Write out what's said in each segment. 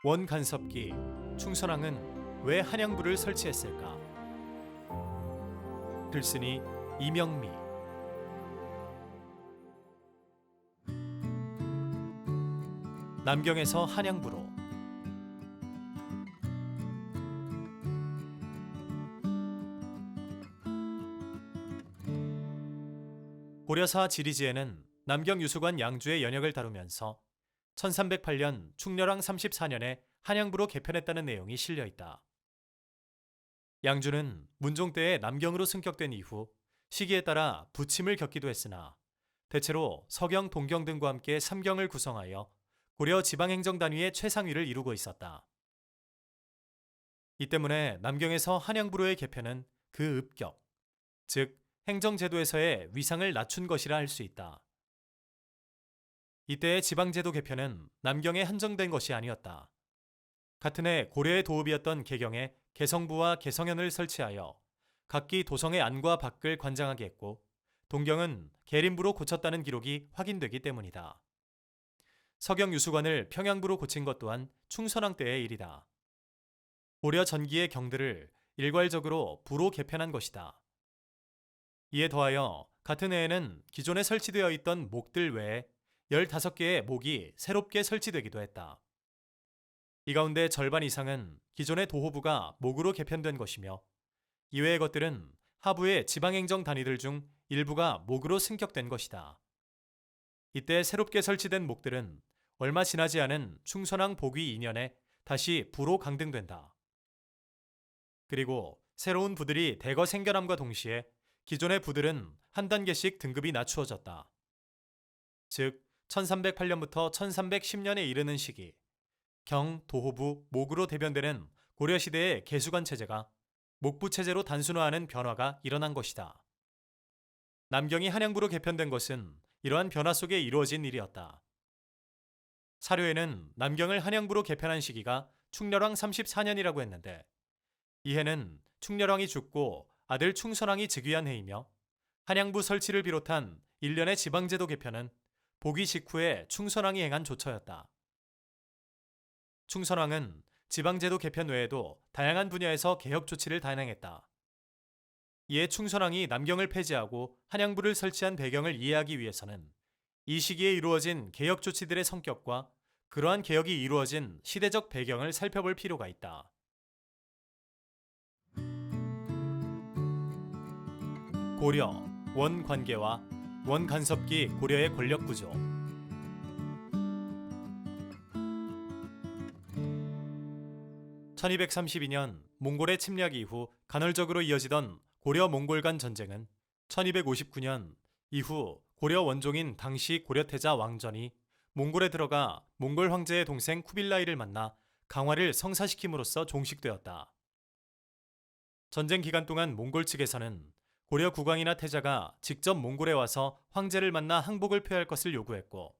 원간섭기 충선왕은 왜 한양부를 설치했을까? 글쓴이 이명미. 남경에서 한양부로. 고려사 지리지에는 남경 유수관 양주의 연역을 다루면서 1308년 충렬왕 34년에 한양부로 개편했다는 내용이 실려 있다. 양주는 문종 때에 남경으로 승격된 이후 시기에 따라 부침을 겪기도 했으나 대체로 서경, 동경 등과 함께 삼경을 구성하여 고려 지방행정단위의 최상위를 이루고 있었다. 이 때문에 남경에서 한양부로의 개편은 그 읍격, 즉 행정제도에서의 위상을 낮춘 것이라 할 수 있다. 이때의 지방제도 개편은 남경에 한정된 것이 아니었다. 같은 해 고려의 도읍이었던 개경에 개성부와 개성현을 설치하여 각기 도성의 안과 밖을 관장하게 했고 동경은 계림부로 고쳤다는 기록이 확인되기 때문이다. 서경 유수관을 평양부로 고친 것 또한 충선왕 때의 일이다. 고려 전기의 경들을 일괄적으로 부로 개편한 것이다. 이에 더하여 같은 해에는 기존에 설치되어 있던 목들 외에 15개의 목이 새롭게 설치되기도 했다. 이 가운데 절반 이상은 기존의 도호부가 목으로 개편된 것이며 이외의 것들은 하부의 지방행정 단위들 중 일부가 목으로 승격된 것이다. 이때 새롭게 설치된 목들은 얼마 지나지 않은 충선왕 복위 2년에 다시 부로 강등된다. 그리고 새로운 부들이 대거 생겨남과 동시에 기존의 부들은 한 단계씩 등급이 낮추어졌다. 즉 1308년부터 1310년에 이르는 시기 경, 도호부, 목으로 대변되는 고려시대의 개수관 체제가 목부 체제로 단순화하는 변화가 일어난 것이다. 남경이 한양부로 개편된 것은 이러한 변화 속에 이루어진 일이었다. 사료에는 남경을 한양부로 개편한 시기가 충렬왕 34년이라고 했는데 이 해는 충렬왕이 죽고 아들 충선왕이 즉위한 해이며 한양부 설치를 비롯한 일련의 지방제도 개편은 복위 직후에 충선왕이 행한 조처였다. 충선왕은 지방제도 개편 외에도 다양한 분야에서 개혁 조치를 단행했다. 이에 충선왕이 남경을 폐지하고 한양부를 설치한 배경을 이해하기 위해서는 이 시기에 이루어진 개혁 조치들의 성격과 그러한 개혁이 이루어진 시대적 배경을 살펴볼 필요가 있다. 고려, 원관계와 원간섭기 고려의 권력구조. 1232년 몽골의 침략 이후 간헐적으로 이어지던 고려-몽골 간 전쟁은 1259년 이후 고려 원종인 당시 고려태자 왕전이 몽골에 들어가 몽골 황제의 동생 쿠빌라이를 만나 강화를 성사시킴으로써 종식되었다. 전쟁 기간 동안 몽골 측에서는 고려 국왕이나 태자가 직접 몽골에 와서 황제를 만나 항복을 표할 것을 요구했고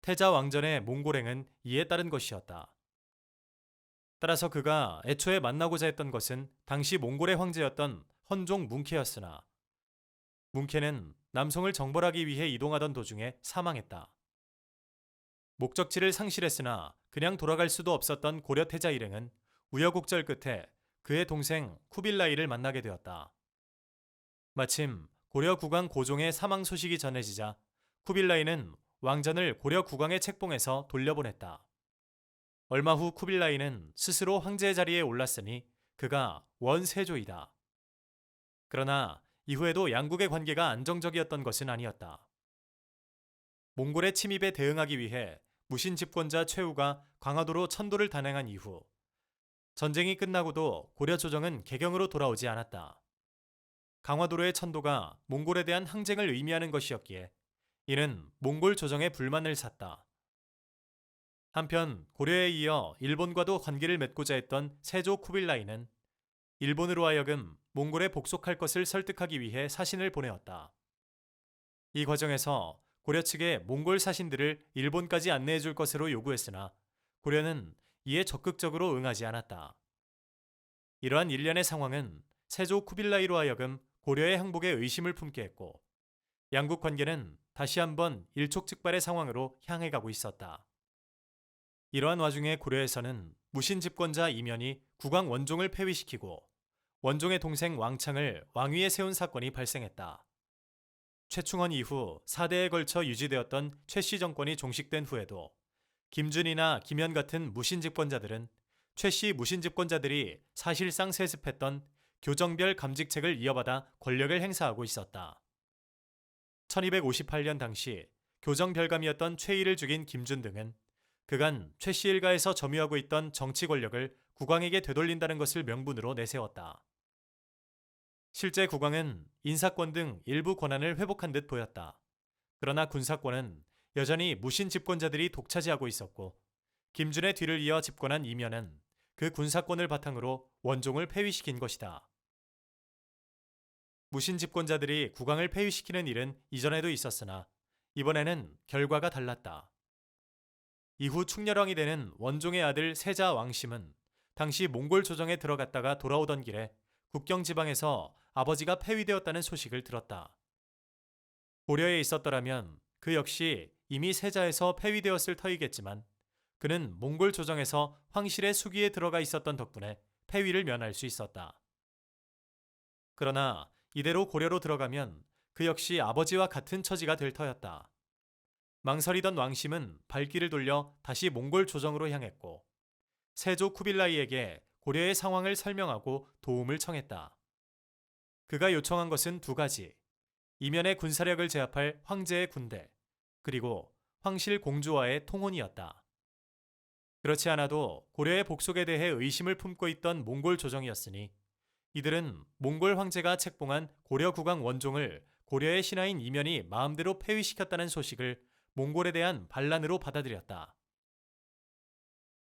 태자 왕전의 몽골행은 이에 따른 것이었다. 따라서 그가 애초에 만나고자 했던 것은 당시 몽골의 황제였던 헌종 뭉케였으나 뭉케는 남송을 정벌하기 위해 이동하던 도중에 사망했다. 목적지를 상실했으나 그냥 돌아갈 수도 없었던 고려 태자 일행은 우여곡절 끝에 그의 동생 쿠빌라이를 만나게 되었다. 마침 고려 국왕 고종의 사망 소식이 전해지자 쿠빌라이는 왕전을 고려 국왕의 책봉에서 돌려보냈다. 얼마 후 쿠빌라이는 스스로 황제의 자리에 올랐으니 그가 원세조이다. 그러나 이후에도 양국의 관계가 안정적이었던 것은 아니었다. 몽골의 침입에 대응하기 위해 무신 집권자 최후가 강화도로 천도를 단행한 이후 전쟁이 끝나고도 고려 조정은 개경으로 돌아오지 않았다. 강화도로의 천도가 몽골에 대한 항쟁을 의미하는 것이었기에 이는 몽골 조정의 불만을 샀다. 한편 고려에 이어 일본과도 관계를 맺고자 했던 세조 쿠빌라이는 일본으로 하여금 몽골에 복속할 것을 설득하기 위해 사신을 보내었다. 이 과정에서 고려 측에 몽골 사신들을 일본까지 안내해 줄 것으로 요구했으나 고려는 이에 적극적으로 응하지 않았다. 이러한 일련의 상황은 세조 쿠빌라이로 하여금 고려의 항복에 의심을 품게 했고 양국 관계는 다시 한번 일촉즉발의 상황으로 향해 가고 있었다. 이러한 와중에 고려에서는 무신 집권자 이면이 국왕 원종을 폐위시키고 원종의 동생 왕창을 왕위에 세운 사건이 발생했다. 최충원 이후 4대에 걸쳐 유지되었던 최씨 정권이 종식된 후에도 김준이나 김현 같은 무신 집권자들은 최씨 무신 집권자들이 사실상 세습했던 교정별 감직책을 이어받아 권력을 행사하고 있었다. 1258년 당시 교정별감이었던 최희를 죽인 김준 등은 그간 최씨 일가에서 점유하고 있던 정치 권력을 국왕에게 되돌린다는 것을 명분으로 내세웠다. 실제 국왕은 인사권 등 일부 권한을 회복한 듯 보였다. 그러나 군사권은 여전히 무신 집권자들이 독차지하고 있었고 김준의 뒤를 이어 집권한 이면은 그 군사권을 바탕으로 원종을 폐위시킨 것이다. 무신 집권자들이 국왕을 폐위시키는 일은 이전에도 있었으나 이번에는 결과가 달랐다. 이후 충렬왕이 되는 원종의 아들 세자 왕심은 당시 몽골 조정에 들어갔다가 돌아오던 길에 국경 지방에서 아버지가 폐위되었다는 소식을 들었다. 고려에 있었더라면 그 역시 이미 세자에서 폐위되었을 터이겠지만 그는 몽골 조정에서 황실의 수기에 들어가 있었던 덕분에 폐위를 면할 수 있었다. 그러나 이대로 고려로 들어가면 그 역시 아버지와 같은 처지가 될 터였다. 망설이던 왕심은 발길을 돌려 다시 몽골 조정으로 향했고 세조 쿠빌라이에게 고려의 상황을 설명하고 도움을 청했다. 그가 요청한 것은 두 가지. 이면의 군사력을 제압할 황제의 군대, 그리고 황실 공주와의 통혼이었다. 그렇지 않아도 고려의 복속에 대해 의심을 품고 있던 몽골 조정이었으니 이들은 몽골 황제가 책봉한 고려 국왕 원종을 고려의 신하인 이면이 마음대로 폐위시켰다는 소식을 몽골에 대한 반란으로 받아들였다.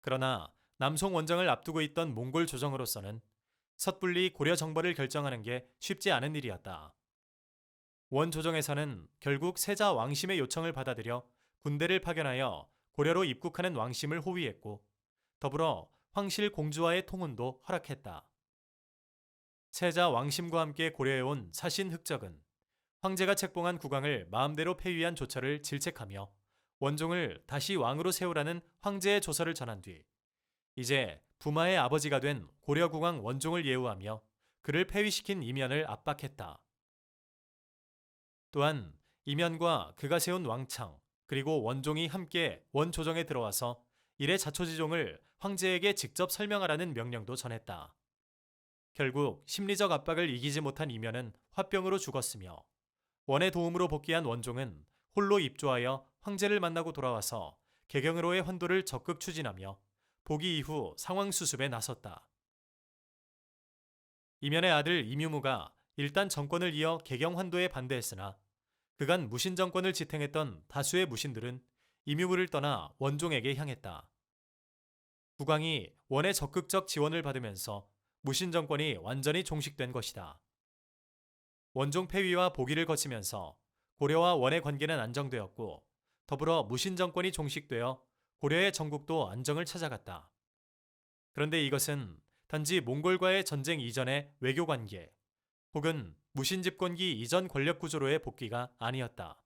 그러나 남송 원정을 앞두고 있던 몽골 조정으로서는 섣불리 고려 정벌을 결정하는 게 쉽지 않은 일이었다. 원 조정에서는 결국 세자 왕심의 요청을 받아들여 군대를 파견하여 고려로 입국하는 왕심을 호위했고 더불어 황실 공주와의 통혼도 허락했다. 세자 왕심과 함께 고려에 온 사신 흑적은 황제가 책봉한 국왕을 마음대로 폐위한 조처를 질책하며 원종을 다시 왕으로 세우라는 황제의 조서를 전한 뒤 이제 부마의 아버지가 된 고려 국왕 원종을 예우하며 그를 폐위시킨 이면을 압박했다. 또한 이면과 그가 세운 왕창 그리고 원종이 함께 원조정에 들어와서 이래 자초지종을 황제에게 직접 설명하라는 명령도 전했다. 결국 심리적 압박을 이기지 못한 이면은 화병으로 죽었으며 원의 도움으로 복귀한 원종은 홀로 입조하여 황제를 만나고 돌아와서 개경으로의 환도를 적극 추진하며 복위 이후 상황 수습에 나섰다. 이면의 아들 이뮤무가 일단 정권을 이어 개경 환도에 반대했으나 그간 무신 정권을 지탱했던 다수의 무신들은 이뮤무를 떠나 원종에게 향했다. 국왕이 원의 적극적 지원을 받으면서 무신 정권이 완전히 종식된 것이다. 원종 폐위와 복위를 거치면서 고려와 원의 관계는 안정되었고 더불어 무신 정권이 종식되어 고려의 전국도 안정을 찾아갔다. 그런데 이것은 단지 몽골과의 전쟁 이전의 외교 관계 혹은 무신 집권기 이전 권력 구조로의 복귀가 아니었다.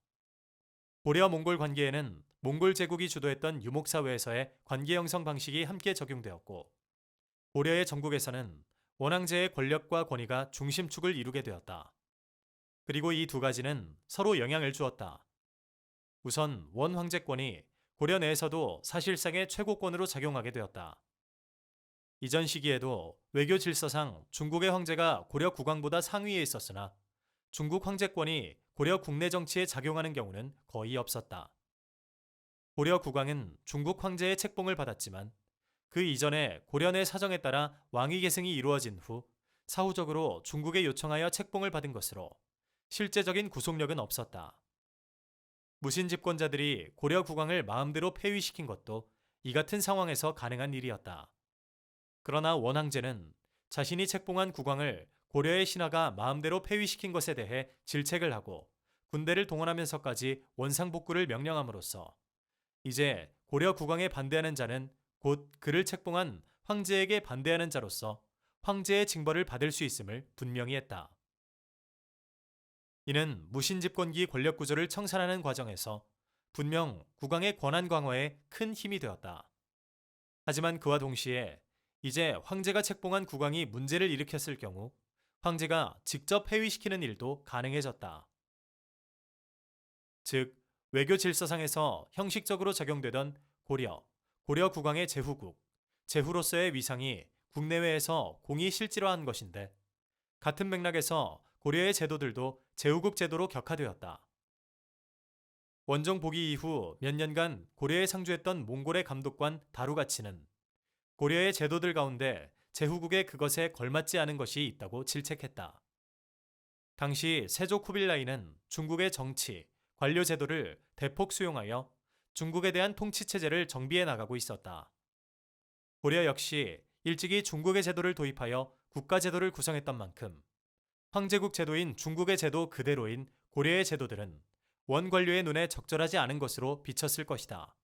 고려 몽골 관계에는 몽골 제국이 주도했던 유목사회에서의 관계 형성 방식이 함께 적용되었고 고려의 전국에서는 원황제의 권력과 권위가 중심축을 이루게 되었다. 그리고 이 두 가지는 서로 영향을 주었다. 우선 원 황제권이 고려 내에서도 사실상의 최고권으로 작용하게 되었다. 이전 시기에도 외교 질서상 중국의 황제가 고려 국왕보다 상위에 있었으나 중국 황제권이 고려 국내 정치에 작용하는 경우는 거의 없었다. 고려 국왕은 중국 황제의 책봉을 받았지만 그 이전에 고려 내 사정에 따라 왕위 계승이 이루어진 후 사후적으로 중국에 요청하여 책봉을 받은 것으로 실제적인 구속력은 없었다. 무신 집권자들이 고려 국왕을 마음대로 폐위시킨 것도 이 같은 상황에서 가능한 일이었다. 그러나 원황제는 자신이 책봉한 국왕을 고려의 신하가 마음대로 폐위시킨 것에 대해 질책을 하고 군대를 동원하면서까지 원상복구를 명령함으로써 이제 고려 국왕에 반대하는 자는 곧 그를 책봉한 황제에게 반대하는 자로서 황제의 징벌을 받을 수 있음을 분명히 했다. 이는 무신 집권기 권력 구조를 청산하는 과정에서 분명 국왕의 권한 강화에 큰 힘이 되었다. 하지만 그와 동시에 이제 황제가 책봉한 국왕이 문제를 일으켰을 경우 황제가 직접 폐위시키는 일도 가능해졌다. 즉, 외교 질서상에서 형식적으로 적용되던 고려 국왕의 제후로서의 위상이 국내외에서 공히 실질화한 것인데, 같은 맥락에서 고려의 제도들도 제후국 제도로 격화되었다. 원종 복위 이후 몇 년간 고려에 상주했던 몽골의 감독관 다루가치는 고려의 제도들 가운데 제후국의 그것에 걸맞지 않은 것이 있다고 질책했다. 당시 세조 쿠빌라이는 중국의 정치, 관료 제도를 대폭 수용하여 중국에 대한 통치 체제를 정비해 나가고 있었다. 고려 역시 일찍이 중국의 제도를 도입하여 국가 제도를 구성했던 만큼 황제국 제도인 중국의 제도 그대로인 고려의 제도들은 원관료의 눈에 적절하지 않은 것으로 비쳤을 것이다.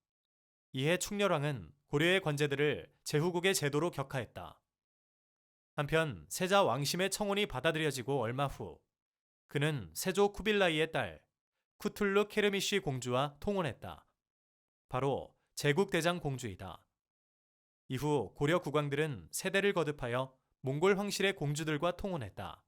이에 충렬왕은 고려의 관제들을 제후국의 제도로 격하했다. 한편 세자 왕심의 청혼이 받아들여지고 얼마 후 그는 세조 쿠빌라이의 딸 쿠툴루 케르미쉬 공주와 통혼했다. 바로 제국대장 공주이다. 이후 고려 국왕들은 세대를 거듭하여 몽골 황실의 공주들과 통혼했다.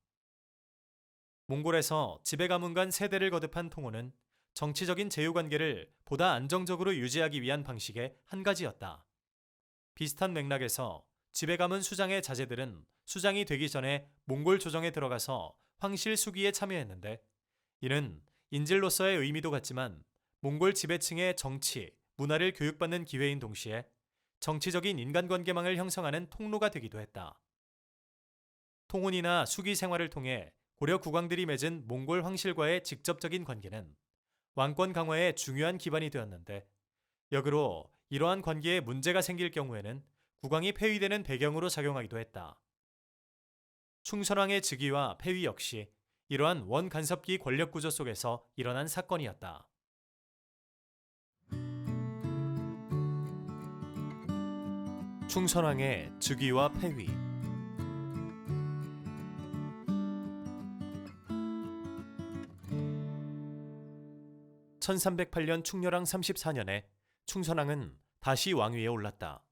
몽골에서 지배 가문 간 세대를 거듭한 통혼은 정치적인 제휴관계를 보다 안정적으로 유지하기 위한 방식의 한 가지였다. 비슷한 맥락에서 지배 가문 수장의 자제들은 수장이 되기 전에 몽골 조정에 들어가서 황실 수기에 참여했는데, 이는 인질로서의 의미도 같지만 몽골 지배층의 정치, 문화를 교육받는 기회인 동시에 정치적인 인간관계망을 형성하는 통로가 되기도 했다. 통혼이나 수기 생활을 통해 고려 국왕들이 맺은 몽골 황실과의 직접적인 관계는 왕권 강화에 중요한 기반이 되었는데, 역으로 이러한 관계에 문제가 생길 경우에는 국왕이 폐위되는 배경으로 작용하기도 했다. 충선왕의 즉위와 폐위 역시 이러한 원간섭기 권력구조 속에서 일어난 사건이었다. 충선왕의 즉위와 폐위. 1308년 충렬왕 34년에 충선왕은 다시 왕위에 올랐다.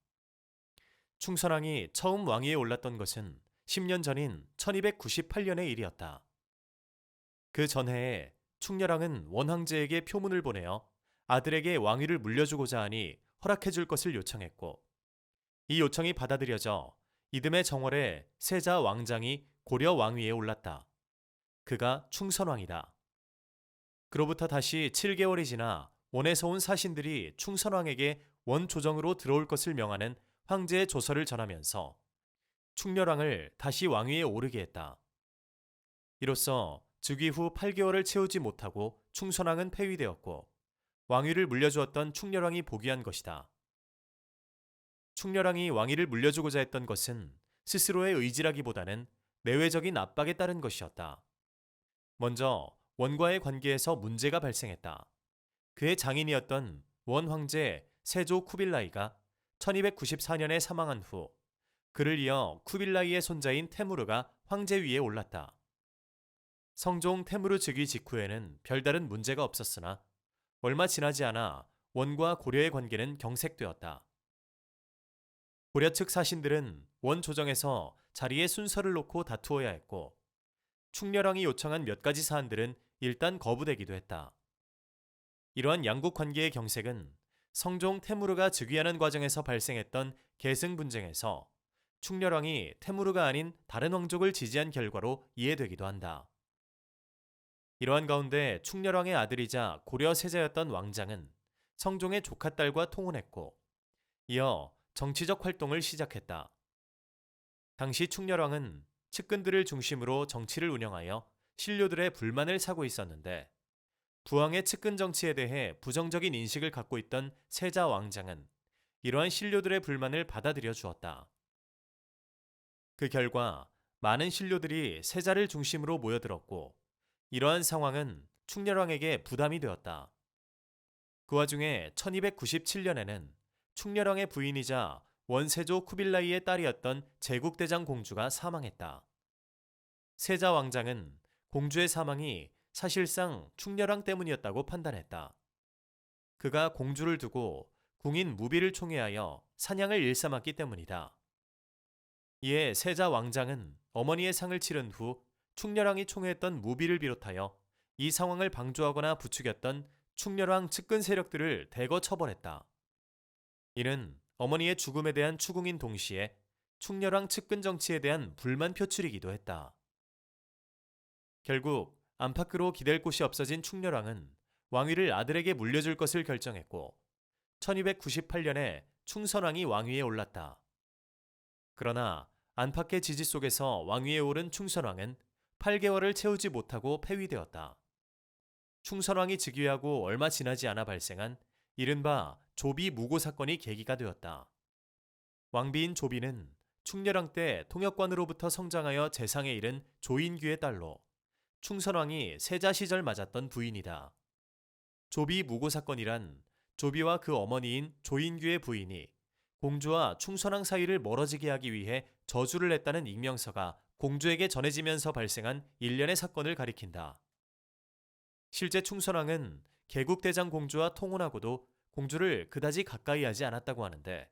충선왕이 처음 왕위에 올랐던 것은 10년 전인 1298년의 일이었다. 그 전해에 충렬왕은 원황제에게 표문을 보내어 아들에게 왕위를 물려주고자 하니 허락해 줄 것을 요청했고, 이 요청이 받아들여져 이듬해 정월에 세자 왕장이 고려 왕위에 올랐다. 그가 충선왕이다. 그로부터 다시 7개월이 지나 원에서 온 사신들이 충선왕에게 원조정으로 들어올 것을 명하는 황제의 조서를 전하면서 충렬왕을 다시 왕위에 오르게 했다. 이로써 즉위 후 8개월을 채우지 못하고 충선왕은 폐위되었고 왕위를 물려주었던 충렬왕이 복위한 것이다. 충렬왕이 왕위를 물려주고자 했던 것은 스스로의 의지라기보다는 내외적인 압박에 따른 것이었다. 먼저 원과의 관계에서 문제가 발생했다. 그의 장인이었던 원 황제 세조 쿠빌라이가 1294년에 사망한 후 그를 이어 쿠빌라이의 손자인 테무르가 황제 위에 올랐다. 성종 테무르 즉위 직후에는 별다른 문제가 없었으나 얼마 지나지 않아 원과 고려의 관계는 경색되었다. 고려 측 사신들은 원 조정에서 자리의 순서를 놓고 다투어야 했고, 충렬왕이 요청한 몇 가지 사안들은 일단 거부되기도 했다. 이러한 양국 관계의 경색은 성종 테무르가 즉위하는 과정에서 발생했던 계승 분쟁에서 충렬왕이 테무르가 아닌 다른 왕족을 지지한 결과로 이해되기도 한다. 이러한 가운데 충렬왕의 아들이자 고려 세자였던 왕장은 성종의 조카딸과 통혼했고, 이어 정치적 활동을 시작했다. 당시 충렬왕은 측근들을 중심으로 정치를 운영하여 신료들의 불만을 사고 있었는데, 부왕의 측근 정치에 대해 부정적인 인식을 갖고 있던 세자 왕장은 이러한 신료들의 불만을 받아들여 주었다. 그 결과 많은 신료들이 세자를 중심으로 모여들었고, 이러한 상황은 충렬왕에게 부담이 되었다. 그 와중에 1297년에는 충렬왕의 부인이자 원세조 쿠빌라이의 딸이었던 제국대장 공주가 사망했다. 세자 왕장은 공주의 사망이 사실상 충렬왕 때문이었다고 판단했다. 그가 공주를 두고 궁인 무비를 총애하여 사냥을 일삼았기 때문이다. 이에 세자 왕장은 어머니의 상을 치른 후 충렬왕이 총애했던 무비를 비롯하여 이 상황을 방조하거나 부추겼던 충렬왕 측근 세력들을 대거 처벌했다. 이는 어머니의 죽음에 대한 추궁인 동시에 충렬왕 측근 정치에 대한 불만 표출이기도 했다. 결국 안팎으로 기댈 곳이 없어진 충렬왕은 왕위를 아들에게 물려줄 것을 결정했고 1298년에 충선왕이 왕위에 올랐다. 그러나 안팎의 지지 속에서 왕위에 오른 충선왕은 8개월을 채우지 못하고 폐위되었다. 충선왕이 즉위하고 얼마 지나지 않아 발생한 이른바 조비 무고 사건이 계기가 되었다. 왕비인 조비는 충렬왕 때 통역관으로부터 성장하여 재상에 이른 조인규의 딸로 충선왕이 세자 시절 맞았던 부인이다. 조비 무고 사건이란 조비와 그 어머니인 조인규의 부인이 공주와 충선왕 사이를 멀어지게 하기 위해 저주를 했다는 익명서가 공주에게 전해지면서 발생한 일련의 사건을 가리킨다. 실제 충선왕은 개국대장 공주와 통혼하고도 공주를 그다지 가까이 하지 않았다고 하는데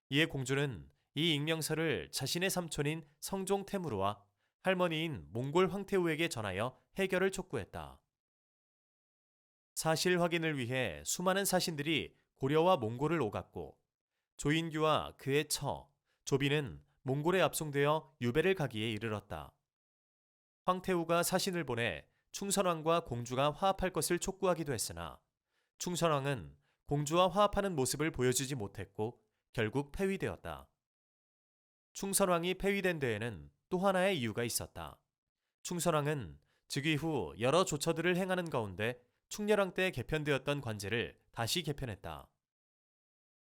이에 공주는 이 익명서를 자신의 삼촌인 성종 태무르와 할머니인 몽골 황태우에게 전하여 해결을 촉구했다. 사실 확인을 위해 수많은 사신들이 고려와 몽골을 오갔고 조인규와 그의 처, 조비는 몽골에 압송되어 유배를 가기에 이르렀다. 황태우가 사신을 보내 충선왕과 공주가 화합할 것을 촉구하기도 했으나 충선왕은 공주와 화합하는 모습을 보여주지 못했고 결국 폐위되었다. 충선왕이 폐위된 데에는 또 하나의 이유가 있었다. 충선왕은 즉위 후 여러 조처들을 행하는 가운데 충렬왕 때 개편되었던 관제를 다시 개편했다.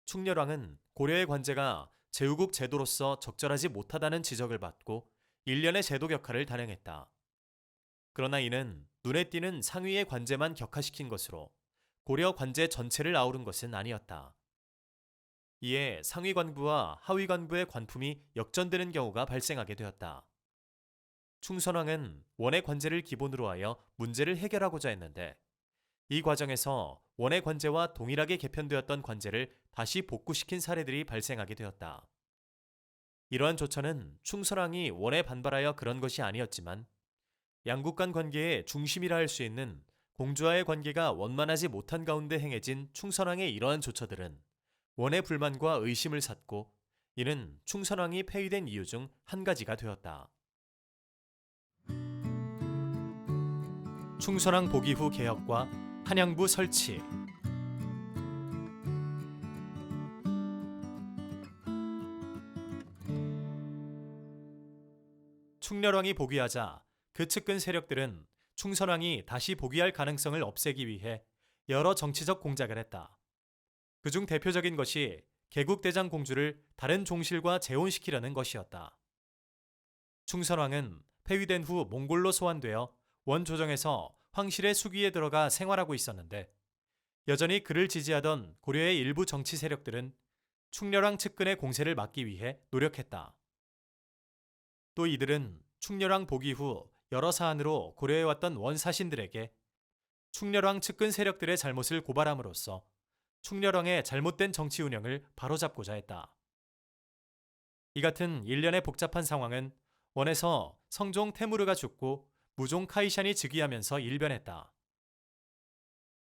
충렬왕은 고려의 관제가 제후국 제도로서 적절하지 못하다는 지적을 받고 일련의 제도 격화를 단행했다. 그러나 이는 눈에 띄는 상위의 관제만 격화시킨 것으로 고려 관제 전체를 아우른 것은 아니었다. 이에 상위 관부와 하위 관부의 관품이 역전되는 경우가 발생하게 되었다. 충선왕은 원의 관제를 기본으로 하여 문제를 해결하고자 했는데 이 과정에서 원의 관제와 동일하게 개편되었던 관제를 다시 복구시킨 사례들이 발생하게 되었다. 이러한 조처는 충선왕이 원에 반발하여 그런 것이 아니었지만 양국 간 관계의 중심이라 할 수 있는 공주와의 관계가 원만하지 못한 가운데 행해진 충선왕의 이러한 조처들은 원의 불만과 의심을 샀고 이는 충선왕이 폐위된 이유 중 한 가지가 되었다. 충선왕 복위 후 개혁과 한양부 설치. 충렬왕이 복위하자 그 측근 세력들은 충선왕이 다시 복위할 가능성을 없애기 위해 여러 정치적 공작을 했다. 그중 대표적인 것이 개국대장 공주를 다른 종실과 재혼시키려는 것이었다. 충선왕은 폐위된 후 몽골로 소환되어 원조정에서 황실의 수기에 들어가 생활하고 있었는데 여전히 그를 지지하던 고려의 일부 정치 세력들은 충렬왕 측근의 공세를 막기 위해 노력했다. 또 이들은 충렬왕 복위 후 여러 사안으로 고려해 왔던 원사신들에게 충렬왕 측근 세력들의 잘못을 고발함으로써 충렬왕의 잘못된 정치 운영을 바로잡고자 했다. 이 같은 일련의 복잡한 상황은 원에서 성종 태무르가 죽고 무종 카이샨이 즉위하면서 일변했다.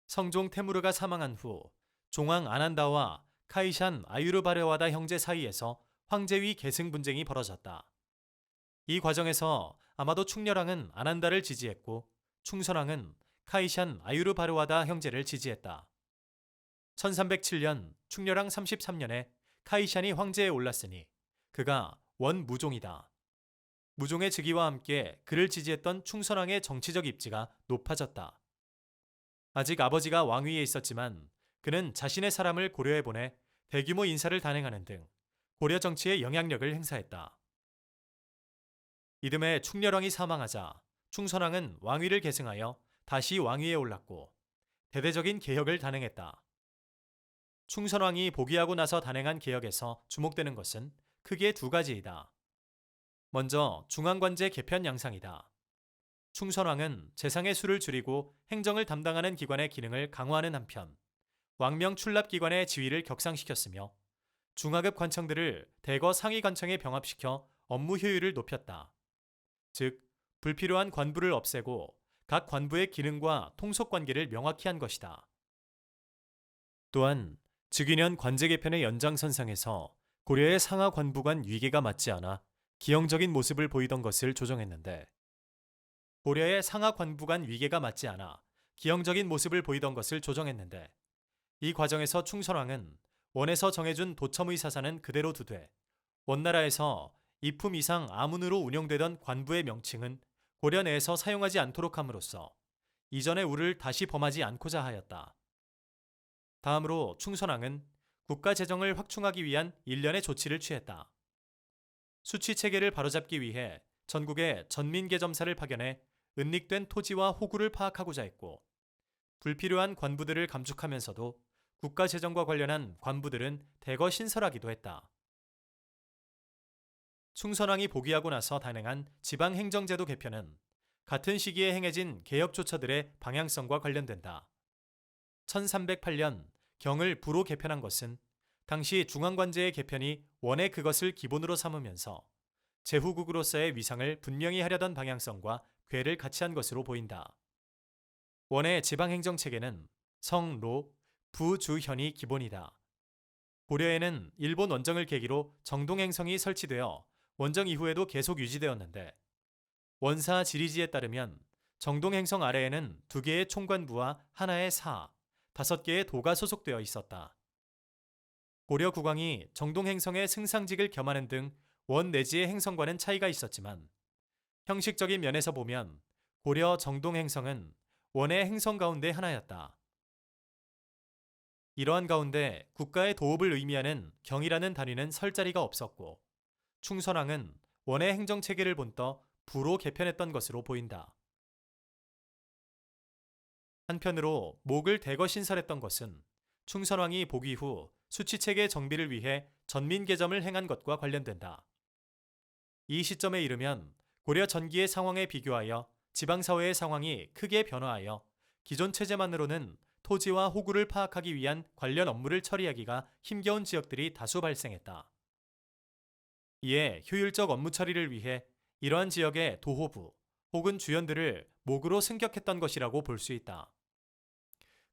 성종 태무르가 사망한 후 종왕 아난다와 카이샨 아유르바르와다 형제 사이에서 황제위 계승 분쟁이 벌어졌다. 이 과정에서 아마도 충렬왕은 아난다를 지지했고 충선왕은 카이샨 아유르바르와다 형제를 지지했다. 1307년 충렬왕 33년에 카이샨이 황제에 올랐으니 그가 원무종이다. 무종의 즉위와 함께 그를 지지했던 충선왕의 정치적 입지가 높아졌다. 아직 아버지가 왕위에 있었지만 그는 자신의 사람을 고려에 보내 대규모 인사를 단행하는 등 고려 정치에 영향력을 행사했다. 이듬해 충렬왕이 사망하자 충선왕은 왕위를 계승하여 다시 왕위에 올랐고 대대적인 개혁을 단행했다. 충선왕이 복위하고 나서 단행한 개혁에서 주목되는 것은 크게 두 가지이다. 먼저 중앙관제 개편 양상이다. 충선왕은 재상의 수를 줄이고 행정을 담당하는 기관의 기능을 강화하는 한편 왕명 출납기관의 지위를 격상시켰으며 중하급 관청들을 대거 상위 관청에 병합시켜 업무 효율을 높였다. 즉, 불필요한 관부를 없애고 각 관부의 기능과 통속관계를 명확히 한 것이다. 또한 즉위년 관제 개편의 연장선상에서 고려의 상하 관부 간 위계가 맞지 않아 기형적인 모습을 보이던 것을 조정했는데, 고려의 상하 관부 간 위계가 맞지 않아 기형적인 모습을 보이던 것을 조정했는데, 이 과정에서 충선왕은 원에서 정해준 도첨의 사사는 그대로 두되 원나라에서 이품 이상 아문으로 운영되던 관부의 명칭은 고려 내에서 사용하지 않도록 함으로써 이전의 우를 다시 범하지 않고자 하였다. 다음으로 충선왕은 국가 재정을 확충하기 위한 일련의 조치를 취했다. 수치 체계를 바로잡기 위해 전국에 전민계점사를 파견해 은닉된 토지와 호구를 파악하고자 했고, 불필요한 관부들을 감축하면서도 국가 재정과 관련한 관부들은 대거 신설하기도 했다. 충선왕이 복위하고 나서 단행한 지방행정제도 개편은 같은 시기에 행해진 개혁 조처들의 방향성과 관련된다. 1308년 경을 부로 개편한 것은 당시 중앙관제의 개편이 원에 그것을 기본으로 삼으면서 제후국으로서의 위상을 분명히 하려던 방향성과 궤를 같이 한 것으로 보인다. 원의 지방행정체계는 성, 로, 부, 주, 현이 기본이다. 고려에는 일본 원정을 계기로 정동행성이 설치되어 원정 이후에도 계속 유지되었는데, 원사 지리지에 따르면 정동행성 아래에는 2개의 총관부와 하나의 사, 5개의 도가 소속되어 있었다. 고려 국왕이 정동행성의 승상직을 겸하는 등 원 내지의 행성과는 차이가 있었지만, 형식적인 면에서 보면 고려 정동행성은 원의 행성 가운데 하나였다. 이러한 가운데 국가의 도읍을 의미하는 경이라는 단위는 설 자리가 없었고, 충선왕은 원의 행정체계를 본떠 부로 개편했던 것으로 보인다. 한편으로 목을 대거 신설했던 것은 충선왕이 복위 후 수치체계 정비를 위해 전민개점을 행한 것과 관련된다. 이 시점에 이르면 고려 전기의 상황에 비교하여 지방사회의 상황이 크게 변화하여 기존 체제만으로는 토지와 호구를 파악하기 위한 관련 업무를 처리하기가 힘겨운 지역들이 다수 발생했다. 이에 효율적 업무 처리를 위해 이러한 지역의 도호부 혹은 주연들을 목으로 승격했던 것이라고 볼 수 있다.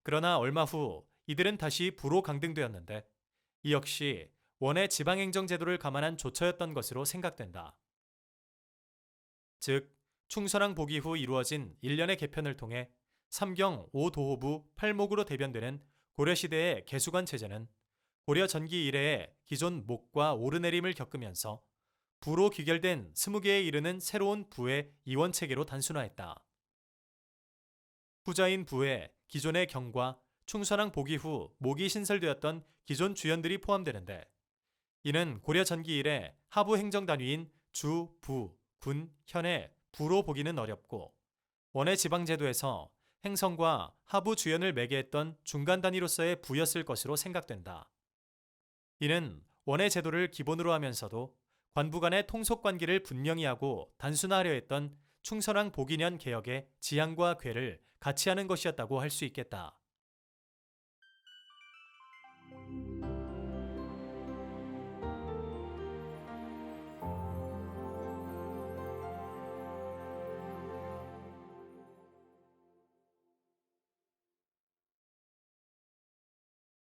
그러나 얼마 후 이들은 다시 부로 강등되었는데, 이 역시 원의 지방행정제도를 감안한 조처였던 것으로 생각된다. 즉, 충선왕 복위 후 이루어진 일련의 개편을 통해 삼경 5도호부 8목으로 대변되는 고려시대의 개수관 체제는 고려 전기 이래의 기존 목과 오르내림을 겪으면서 부로 귀결된 20개에 이르는 새로운 부의 이원체계로 단순화했다. 후자인 부에 기존의 경과 충선왕 복위 후 목이 신설되었던 기존 주연들이 포함되는데, 이는 고려 전기 이래 하부 행정단위인 주, 부, 군, 현의 부로 보기는 어렵고, 원의 지방제도에서 행성과 하부 주연을 매개했던 중간 단위로서의 부였을 것으로 생각된다. 이는 원의 제도를 기본으로 하면서도 관부 간의 통속 관계를 분명히 하고 단순화하려 했던 충선왕 복위년 개혁의 지향과 궤를 같이 하는 것이었다고 할 수 있겠다.